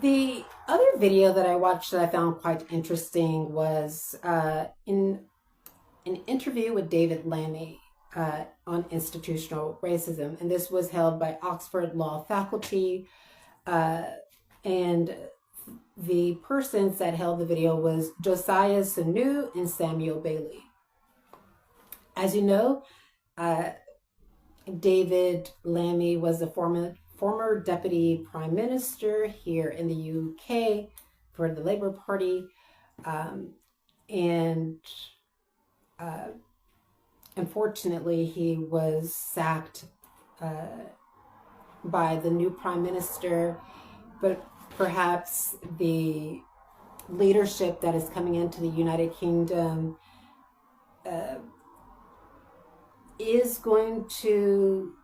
The other video that I watched that I found quite interesting was in an interview with David Lammy on institutional racism. And this was held by Oxford Law faculty. And the persons that held the video was Josias Senu and Samuel Veighey. As you know, David Lammy was a former deputy prime minister here in the UK for the Labour Party, and unfortunately he was sacked by the new prime minister, but perhaps the leadership that is coming into the United Kingdom is going to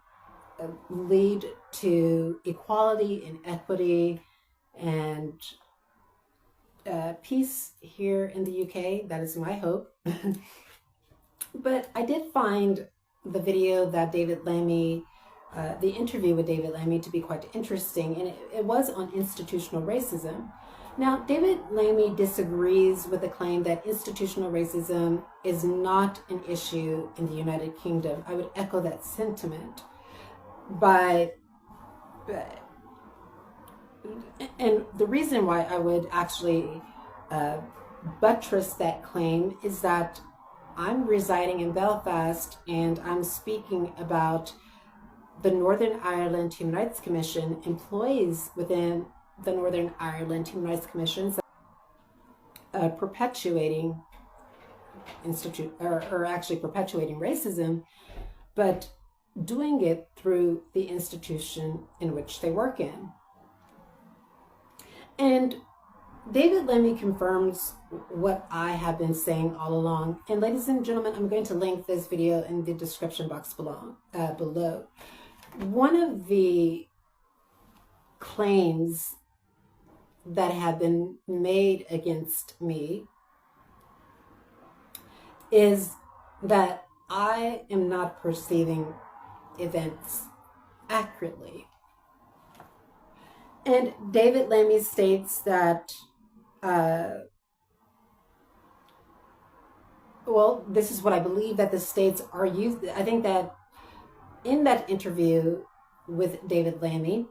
lead to equality and equity and peace here in the UK. That is my hope. But I did find the video that David Lammy, the interview with David Lammy, to be quite interesting, and it was on institutional racism. Now, David Lammy disagrees with the claim that institutional racism is not an issue in the United Kingdom. I would echo that sentiment. And the reason why I would actually buttress that claim is that I'm residing in Belfast and I'm speaking about the Northern Ireland Human Rights Commission, employees within the Northern Ireland Human Rights Commission perpetuating perpetuating racism, but doing it through the institution in which they work in. And David Lammy confirms what I have been saying all along. And ladies and gentlemen, I'm going to link this video in the description box below. One of the claims that have been made against me is that I am not perceiving events accurately. And David Lammy states that, this is what I believe that the states are used. I think that in that interview with David Lammy,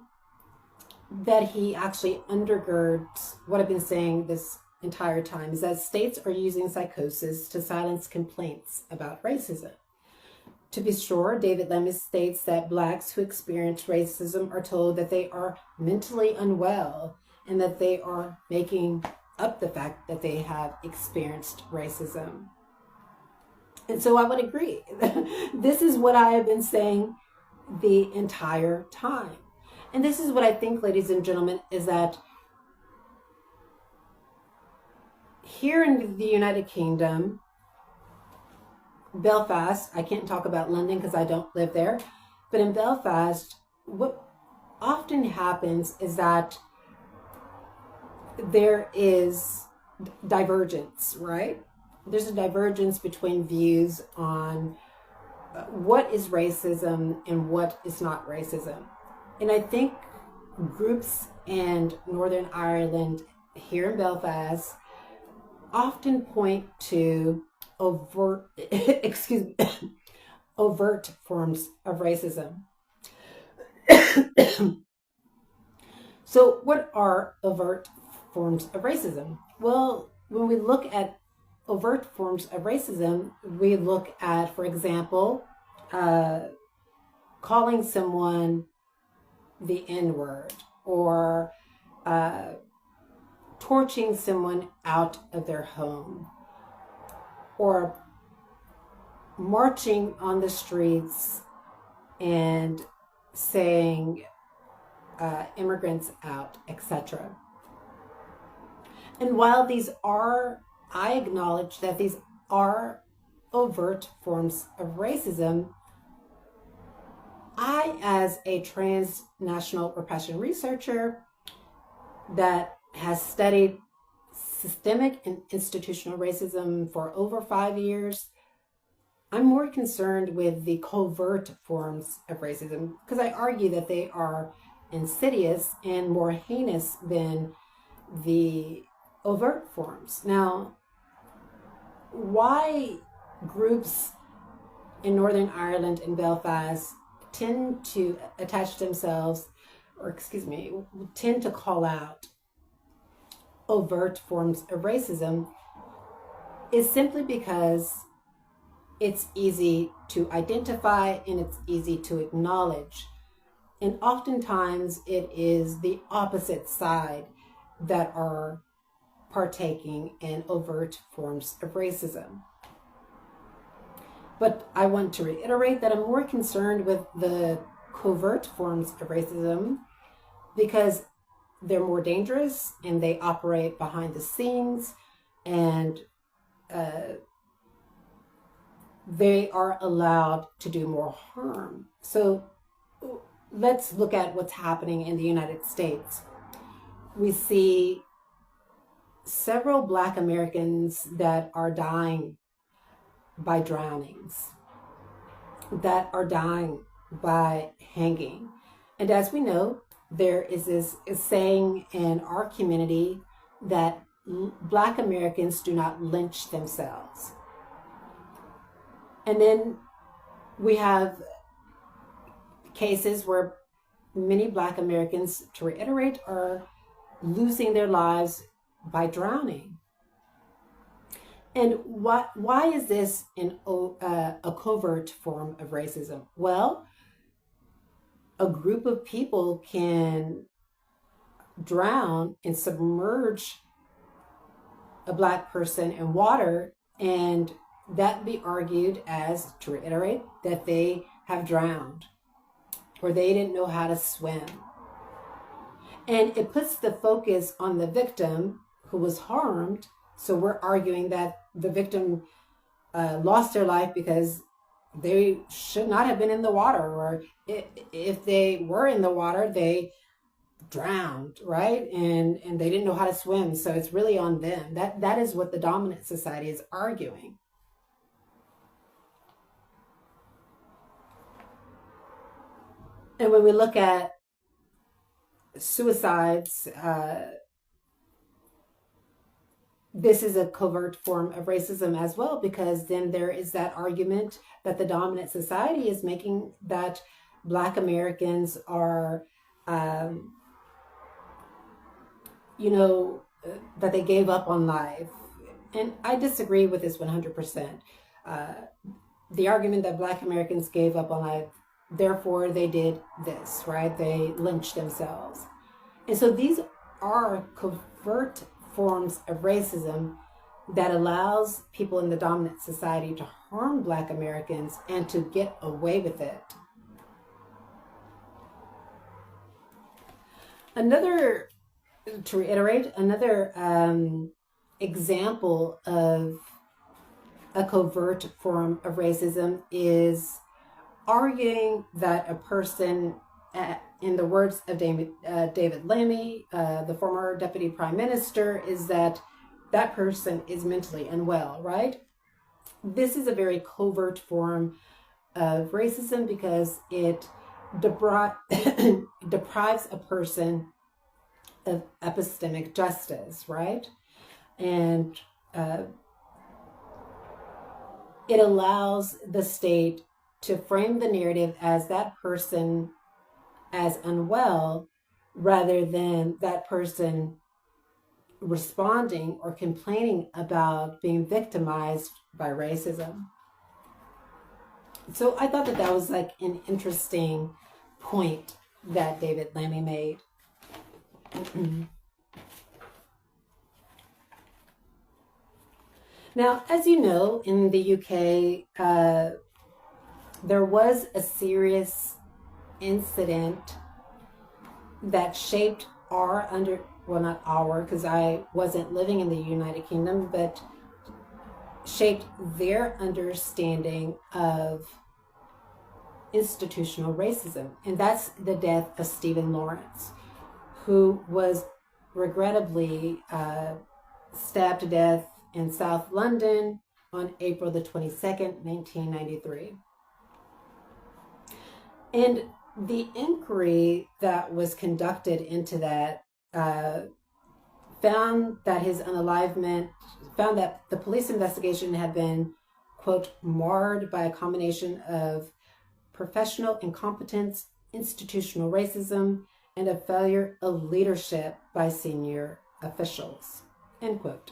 that he actually undergirds what I've been saying this entire time, is that states are using psychosis to silence complaints about racism. To be sure, David Lammy states that Blacks who experience racism are told that they are mentally unwell and that they are making up the fact that they have experienced racism. And so I would agree. This is what I have been saying the entire time. And this is what I think, ladies and gentlemen, is that here in the United Kingdom, Belfast, I can't talk about London because I don't live there, but in Belfast, what often happens is that there is divergence, right? There's a divergence between views on what is racism and what is not racism. And I think groups in Northern Ireland, here in Belfast, often point to overt forms of racism. So what are overt forms of racism? Well, when we look at overt forms of racism, we look at, for example, calling someone the N-word, or torching someone out of their home, or marching on the streets and saying immigrants out, etc. And while these are, I acknowledge that these are overt forms of racism, I, as a transnational repression researcher that has studied systemic and institutional racism for over 5 years, I'm more concerned with the covert forms of racism, because I argue that they are insidious and more heinous than the overt forms. Now, why groups in Northern Ireland and Belfast tend to attach themselves, tend to call out overt forms of racism is simply because it's easy to identify and it's easy to acknowledge. And oftentimes it is the opposite side that are partaking in overt forms of racism. But I want to reiterate that I'm more concerned with the covert forms of racism because they're more dangerous and they operate behind the scenes, and they are allowed to do more harm. So let's look at what's happening in the United States. We see several Black Americans that are dying by drownings, that are dying by hanging. And as we know, there is this saying in our community that Black Americans do not lynch themselves. And then we have cases where many Black Americans, to reiterate, are losing their lives by drowning. And why is this a covert form of racism? Well, a group of people can drown and submerge a Black person in water, and that be argued as, to reiterate, that they have drowned or they didn't know how to swim. And it puts the focus on the victim who was harmed. So we're arguing that the victim lost their life because they should not have been in the water, or if they were in the water, they drowned, right? And they didn't know how to swim. So it's really on them. That is what the dominant society is arguing. And when we look at suicides, this is a covert form of racism as well, because then there is that argument that the dominant society is making that Black Americans are, that they gave up on life. And I disagree with this 100%. The argument that Black Americans gave up on life, therefore they did this, right? They lynched themselves. And so these are covert forms of racism that allows people in the dominant society to harm Black Americans and to get away with it. To reiterate, another example of a covert form of racism is arguing that a person, in the words of David Lammy, the former deputy prime minister, is that person is mentally unwell, right? This is a very covert form of racism because it deprives a person of epistemic justice, right? And it allows the state to frame the narrative as that person as unwell rather than that person responding or complaining about being victimized by racism. So I thought that was like an interesting point that David Lammy made. Now, as you know, in the UK, there was a serious incident that shaped not our, because I wasn't living in the United Kingdom, but shaped their understanding of institutional racism. And that's the death of Stephen Lawrence, who was regrettably stabbed to death in South London on April the 22nd, 1993. And the inquiry that was conducted into that found that his unalivement, found that the police investigation had been, quote, marred by a combination of professional incompetence, institutional racism, and a failure of leadership by senior officials, end quote.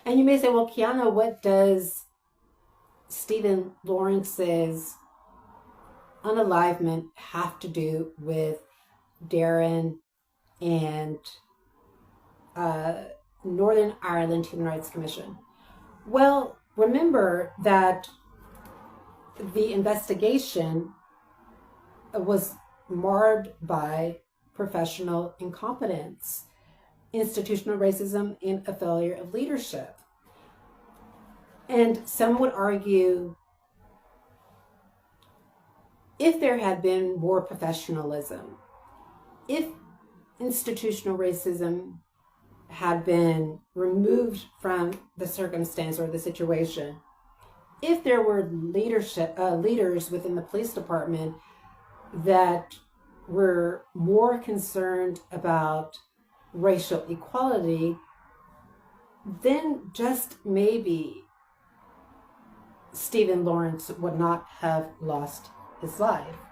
And you may say, well, Kiana, what does Stephen Lawrence's unalivement have to do with Darren and Northern Ireland Human Rights Commission? Well, remember that the investigation was marred by professional incompetence, institutional racism, and a failure of leadership. And some would argue, if there had been more professionalism, if institutional racism had been removed from the circumstance or the situation, if there were leaders within the police department that were more concerned about racial equality, then just maybe Stephen Lawrence would not have lost his life.